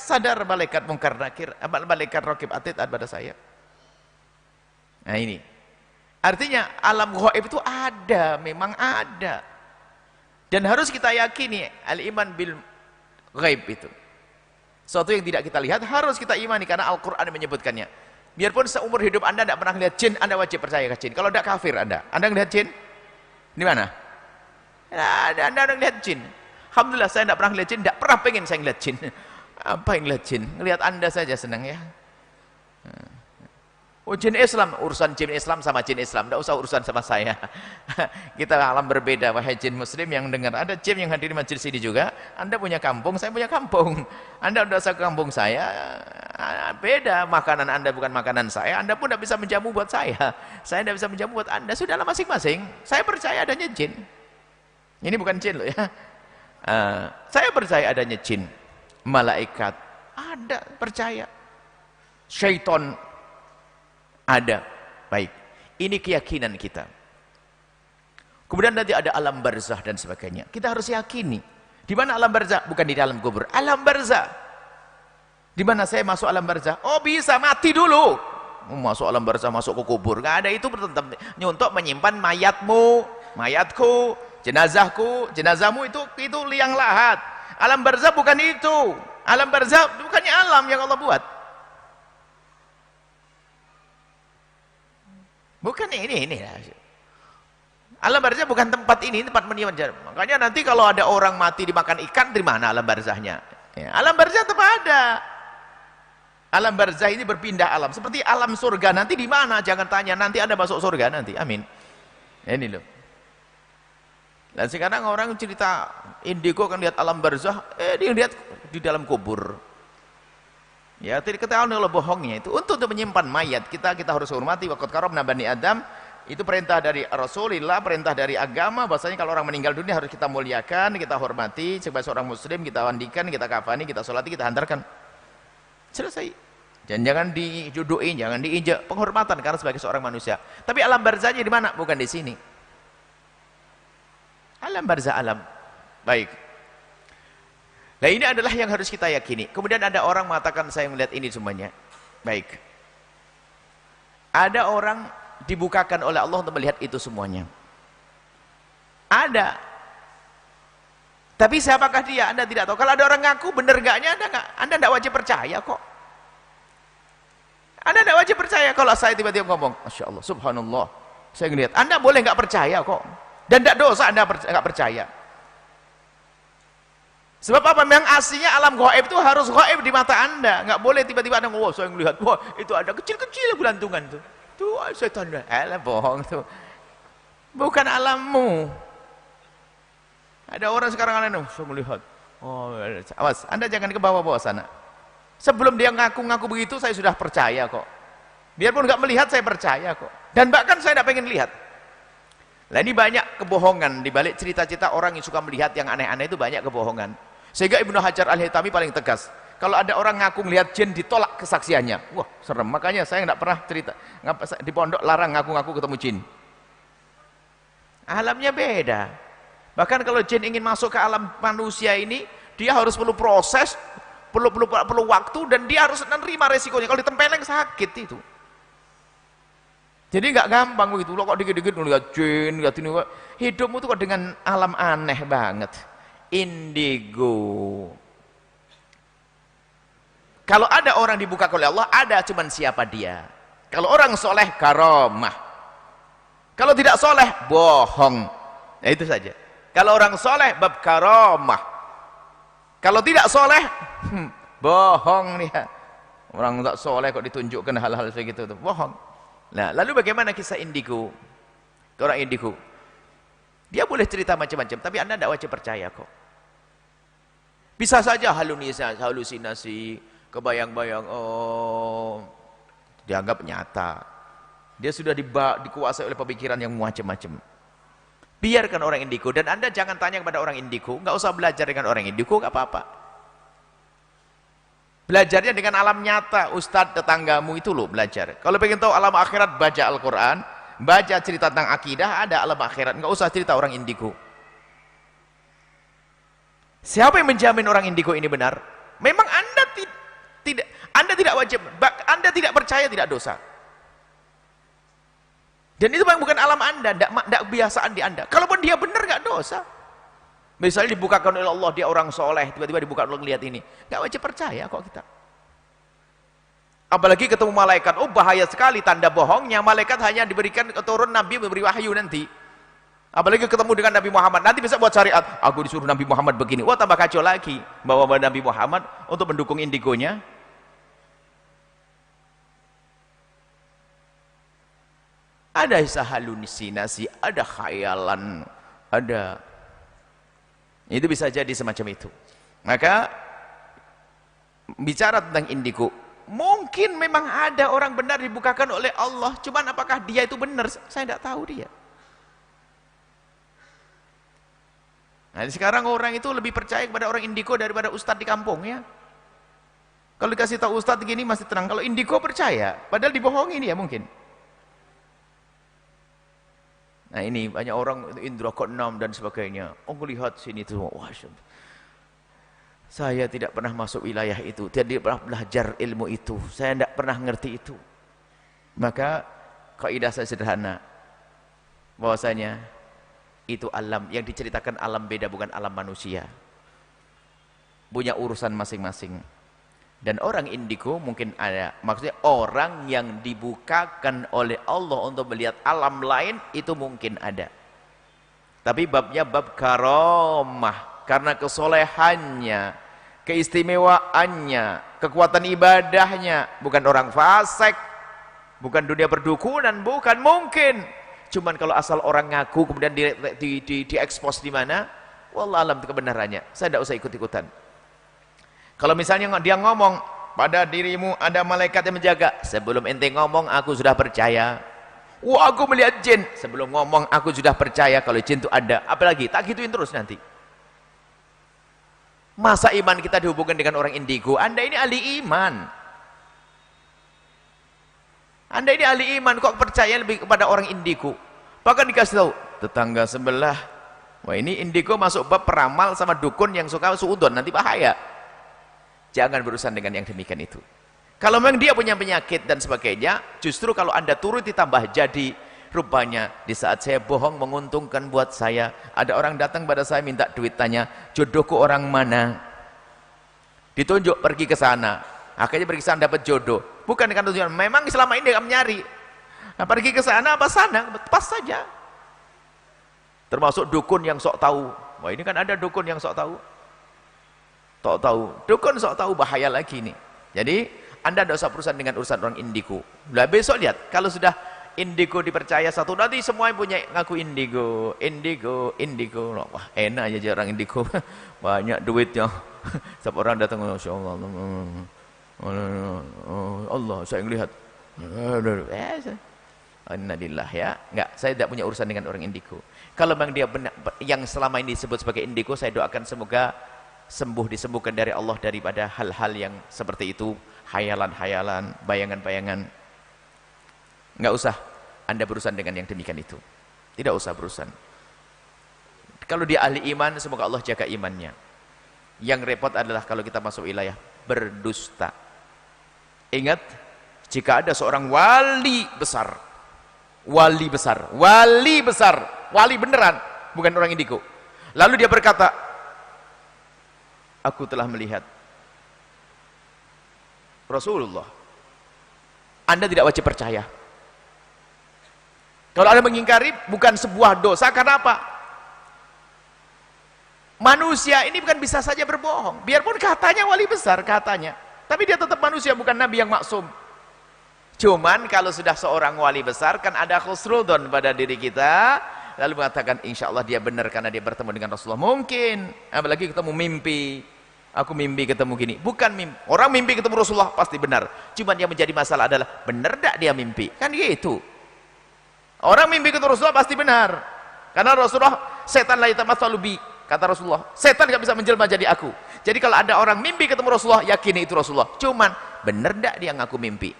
sadar malaikat mungkar nakir, malaikat raqib atid pada saya. Nah ini. Artinya alam ghaib itu ada, memang ada. Dan harus kita yakini al-iman bil ghaib itu. Sesuatu yang tidak kita lihat harus kita imani karena Al-Qur'an menyebutkannya. Biarpun seumur hidup Anda tidak pernah lihat jin, Anda wajib percaya ke jin. Kalau tidak kafir Anda. Anda melihat jin? Di mana? Anda lihat jin. Alhamdulillah saya tidak pernah lihat jin, tidak pernah pengen saya lihat jin. Apa yang lihat jin? Lihat Anda saja senang ya. Oh jin Islam, urusan jin Islam sama jin Islam, tidak usah urusan sama saya. Kita alam berbeda, wahai jin muslim yang dengar. Ada jin yang hadir di majelis sini juga. Anda punya kampung, saya punya kampung. Anda sudah ke kampung saya, beda. Makanan Anda bukan makanan saya. Anda pun tidak bisa menjamu buat saya tidak bisa menjamu buat Anda. Sudahlah masing-masing. Saya percaya adanya jin. Ini bukan jin loh ya. Saya percaya adanya jin, malaikat ada, percaya. Syaitan ada. Baik, ini keyakinan kita. Kemudian nanti ada alam barzah dan sebagainya. Kita harus yakini. Di mana alam barzah? Bukan di dalam kubur. Alam barzah. Di mana saya masuk alam barzah? Oh bisa, mati dulu. Masuk alam barzah, masuk ke kubur. Nggak ada, itu untuk menyimpan mayatmu, mayatku, jenazahku, jenazahmu, itu liang lahat. Alam barzah bukan itu. Alam barzah bukannya alam yang Allah buat. Bukan ini. Alam barzah bukan tempat ini, tempat menyimpan. Makanya nanti kalau ada orang mati dimakan ikan, dari mana alam barzahnya? Ya, alam barzah tetap ada. Alam barzah ini berpindah alam. Seperti alam surga, nanti di mana? Jangan tanya, nanti Anda masuk surga nanti. Amin. Ini loh. Dan sekarang orang cerita indigo kan lihat alam barzah, dia lihat di dalam kubur. Ya, tidak ketahuan kalau bohongnya itu untuk menyimpan mayat kita harus hormati. Waqad karamna bani Adam, itu perintah dari Rasulullah, perintah dari agama. Bahasanya kalau orang meninggal dunia harus kita muliakan, kita hormati sebagai seorang muslim, kita mandikan, kita kafani, kita sholati, kita hantarkan. Selesai. Dan jangan dijuduin, jangan diinjak, penghormatan karena sebagai seorang manusia. Tapi alam barzahnya di mana? Bukan di sini. Alam barzah alam. Baik. Nah ini adalah yang harus kita yakini. Kemudian ada orang mengatakan saya melihat ini semuanya. Baik. Ada orang dibukakan oleh Allah untuk melihat itu semuanya. Ada. Tapi siapakah dia? Anda tidak tahu. Kalau ada orang ngaku benar enggaknya, Anda tidak wajib percaya kok. Anda tidak wajib percaya. Kalau saya tiba-tiba ngomong, Masya Allah, Subhanallah, saya melihat. Anda boleh nggak percaya kok. Dan tidak dosa Anda nggak percaya. Sebab apa? Memang aslinya alam gaib itu harus gaib di mata Anda. Nggak boleh tiba-tiba Anda ngomong, saya melihat, wah itu ada kecil-kecil gelantungan tuh. Tuh setan. Bohong tuh. Bukan alammu. Ada orang sekarang aneh, saya melihat. Oh, awas, Anda jangan ke bawah-bawah sana. Sebelum dia ngaku-ngaku begitu, saya sudah percaya kok. Biarpun nggak melihat, saya percaya kok. Dan bahkan saya tidak pengen lihat. Nah ini banyak kebohongan di balik cerita-cerita orang yang suka melihat yang aneh-aneh itu, banyak kebohongan. Sehingga Ibnu Hajar Al-Haytami paling tegas. Kalau ada orang ngaku melihat jin, ditolak kesaksiannya. Wah serem. Makanya saya nggak pernah cerita di pondok, larang ngaku-ngaku ketemu jin. Alamnya beda. Bahkan kalau jin ingin masuk ke alam manusia ini, dia harus perlu proses, perlu waktu, dan dia harus menerima resikonya. Kalau ditempeleng sakit itu. Jadi nggak gampang begitu. Lo kok dikit-dikit ngeliat jin, lihat ini. Hidupmu tuh kok dengan alam aneh banget. Indigo. Kalau ada orang dibuka oleh Allah, ada cuman siapa dia. Kalau orang soleh, karamah. Kalau tidak soleh, bohong. Nah itu saja. Kalau orang soleh, bab karamah. Kalau tidak soleh, bohong dia. Orang tak soleh kok ditunjukkan hal-hal segitu tuh, bohong. Nah, lalu bagaimana kisah indigo? Orang indigo, dia boleh cerita macam-macam, tapi Anda tidak wajib percaya kok. Bisa saja halusinasi, kebayang-bayang, oh, dianggap nyata. Dia sudah dikuasai oleh pemikiran yang macam-macam. Biarkan orang indigo, dan Anda jangan tanya kepada orang indigo, nggak usah belajar dengan orang indigo, nggak apa-apa. Belajarnya dengan alam nyata, ustadz tetanggamu itu loh belajar. Kalau pengen tahu alam akhirat, baca Al-Quran, baca cerita tentang akidah, ada alam akhirat, nggak usah cerita orang indigo. Siapa yang menjamin orang indigo ini benar? Memang Anda tidak. percaya tidak dosa. Dan itu bukan alam Anda, tidak kebiasaan di Anda. Kalaupun dia benar nggak dosa. Misalnya dibukakan oleh Allah, dia orang soleh, tiba-tiba dibuka Allah lihat ini, nggak wajib percaya kok kita. Apalagi ketemu malaikat, oh bahaya sekali tanda bohongnya. Malaikat hanya diberikan turun Nabi memberi wahyu nanti. Apalagi ketemu dengan Nabi Muhammad, nanti bisa buat syariat, aku disuruh Nabi Muhammad begini. Wah, tambah kacau lagi, bawa Nabi Muhammad untuk mendukung indigonya. Ada halusinasi, ada khayalan, ada. Itu bisa jadi semacam itu. Maka bicara tentang indigo, mungkin memang ada orang benar dibukakan oleh Allah, cuman apakah dia itu benar? Saya tidak tahu dia. Nah, sekarang orang itu lebih percaya kepada orang indigo daripada ustadz di kampung ya. Kalau dikasih tahu ustadz gini masih tenang, kalau indigo percaya, padahal dibohongi dia mungkin. Nah ini banyak orang indra keenam dan sebagainya. Oh lihat sini tuh, wah, saya tidak pernah masuk wilayah itu, tidak pernah belajar ilmu itu, saya tidak pernah ngerti itu. Maka kaidah saya sederhana, bahwasanya itu alam yang diceritakan alam beda, bukan alam manusia, punya urusan masing-masing. Dan orang indigo mungkin ada, maksudnya orang yang dibukakan oleh Allah untuk melihat alam lain, itu mungkin ada. Tapi babnya bab karamah, karena kesolehannya, keistimewaannya, kekuatan ibadahnya, bukan orang fasik, bukan dunia perdukunan, bukan, mungkin. Cuman kalau asal orang ngaku kemudian diekspos di mana, wallah alam kebenarannya, saya tidak usah ikut-ikutan. Kalau misalnya dia ngomong, pada dirimu ada malaikat yang menjaga, sebelum ente ngomong aku sudah percaya. Wah, aku melihat jin, sebelum ngomong aku sudah percaya kalau jin itu ada. Apalagi tak gituin terus nanti. Masa iman kita dihubungkan dengan orang indigo? Anda ini ahli iman. Anda ini ahli iman, kok percaya lebih kepada orang indigo? Bahkan dikasih tahu tetangga sebelah, wah ini indigo masuk bab peramal sama dukun yang suka suudon, nanti bahaya. Jangan berurusan dengan yang demikian itu. Kalau memang dia punya penyakit dan sebagainya, justru kalau Anda turut ditambah jadi, rupanya di saat saya bohong menguntungkan buat saya. Ada orang datang pada saya minta duit, tanya, jodohku orang mana? Ditunjuk pergi ke sana. Akhirnya pergi ke sana dapat jodoh. Bukan dengan tujuan, memang selama ini dia menyari. Nah, pergi ke sana apa sana, pas saja. Termasuk dukun yang sok tahu. Wah, ini kan ada dukun yang sok tahu. Dukun sok tahu, bahaya lagi nih. Jadi Anda tidak usah berurusan dengan urusan orang indigo. Lah besok lihat, kalau sudah indigo dipercaya satu, nanti semuanya punya ngaku indigo. Wah enak aja orang indigo, banyak duitnya. Setiap orang datang, Masya Allah, Allah saya melihat. Innalillah ya. Enggak, saya tidak punya urusan dengan orang indigo. Kalau memang dia benar, yang selama ini disebut sebagai indigo, saya doakan semoga disembuhkan dari Allah daripada hal-hal yang seperti itu, hayalan-hayalan, bayangan-bayangan. Enggak usah Anda berurusan dengan yang demikian itu. Tidak usah berurusan. Kalau dia ahli iman, semoga Allah jaga imannya. Yang repot adalah kalau kita masuk wilayah berdusta. Ingat, jika ada seorang wali besar, wali beneran, bukan orang indigo, lalu dia berkata, aku telah melihat Rasulullah, Anda tidak wajib percaya. Kalau Anda mengingkari, bukan sebuah dosa. Karena apa? Manusia ini bukan bisa saja berbohong, biarpun katanya wali besar, katanya, tapi dia tetap manusia, bukan nabi yang maksum. Cuman kalau sudah seorang wali besar, kan ada khusrudon pada diri kita, lalu mengatakan insya Allah dia benar karena dia bertemu dengan Rasulullah. Mungkin apalagi ketemu mimpi, aku mimpi ketemu gini, bukan mimpi. Orang mimpi ketemu Rasulullah pasti benar, cuman yang menjadi masalah adalah benar tak dia mimpi, kan gitu. Orang mimpi ketemu Rasulullah pasti benar, karena Rasulullah, setan la yatamatsalu bi, kata Rasulullah, setan gak bisa menjelma jadi aku. Jadi kalau ada orang mimpi ketemu Rasulullah, yakini itu Rasulullah, cuman benar tak dia ngaku mimpi.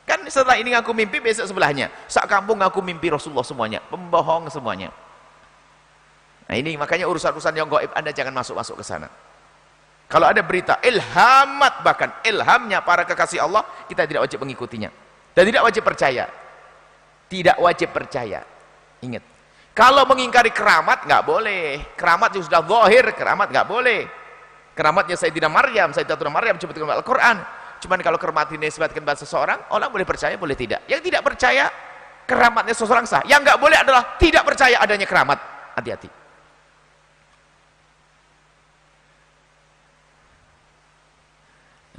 Kan setelah ini ngaku mimpi, besok sebelahnya sak kampung ngaku mimpi Rasulullah semuanya, pembohong semuanya. Nah ini makanya urusan-urusan yang gaib Anda jangan masuk-masuk ke sana. Kalau ada berita ilhamat, bahkan ilhamnya para kekasih Allah, kita tidak wajib mengikutinya dan tidak wajib percaya. Tidak wajib percaya. Ingat, kalau mengingkari keramat nggak boleh. Keramat yang sudah zahir, keramat nggak boleh. Keramatnya Sayyidatina Maryam disebutkan dalam Al-Quran. Cuman kalau keramat ini disebutkan pada seseorang, orang boleh percaya, boleh tidak. Yang tidak percaya keramatnya seseorang sah. Yang nggak boleh adalah tidak percaya adanya keramat. Hati-hati.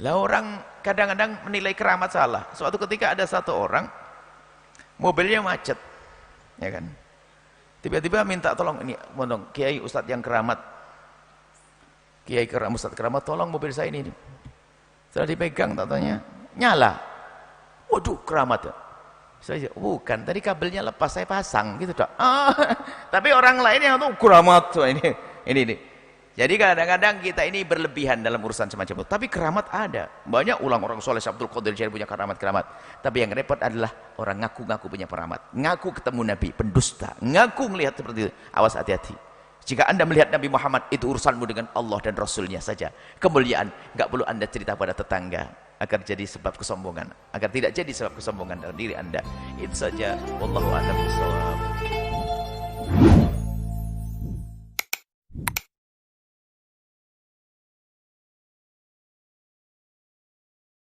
Lah orang kadang-kadang menilai keramat salah. Suatu ketika ada satu orang, mobilnya macet, ya kan? Tiba-tiba minta tolong, ini, mondong, Kiai Ustadz yang keramat, Kiai Ustadz keramat, tolong mobil saya ini. Setelah dipegang, tatanya nyala. Waduh, keramat ya. Saya bukan, tadi kabelnya lepas, saya pasang, gitu dok. Tapi orang lain yang tuh keramat, ini. Jadi kadang-kadang kita ini berlebihan dalam urusan semacam itu. Tapi keramat ada. Banyak orang soleh Abdul Qadir Jailani punya keramat-keramat. Tapi yang repot adalah orang ngaku-ngaku punya keramat. Ngaku ketemu Nabi, pendusta. Ngaku melihat seperti itu. Awas, hati-hati. Jika anda melihat Nabi Muhammad, itu urusanmu dengan Allah dan Rasulnya saja. Kemuliaan, nggak perlu anda cerita pada tetangga. Agar jadi sebab kesombongan. Agar tidak jadi sebab kesombongan dalam diri anda. Itu saja. Wallahu a'lam bishawab.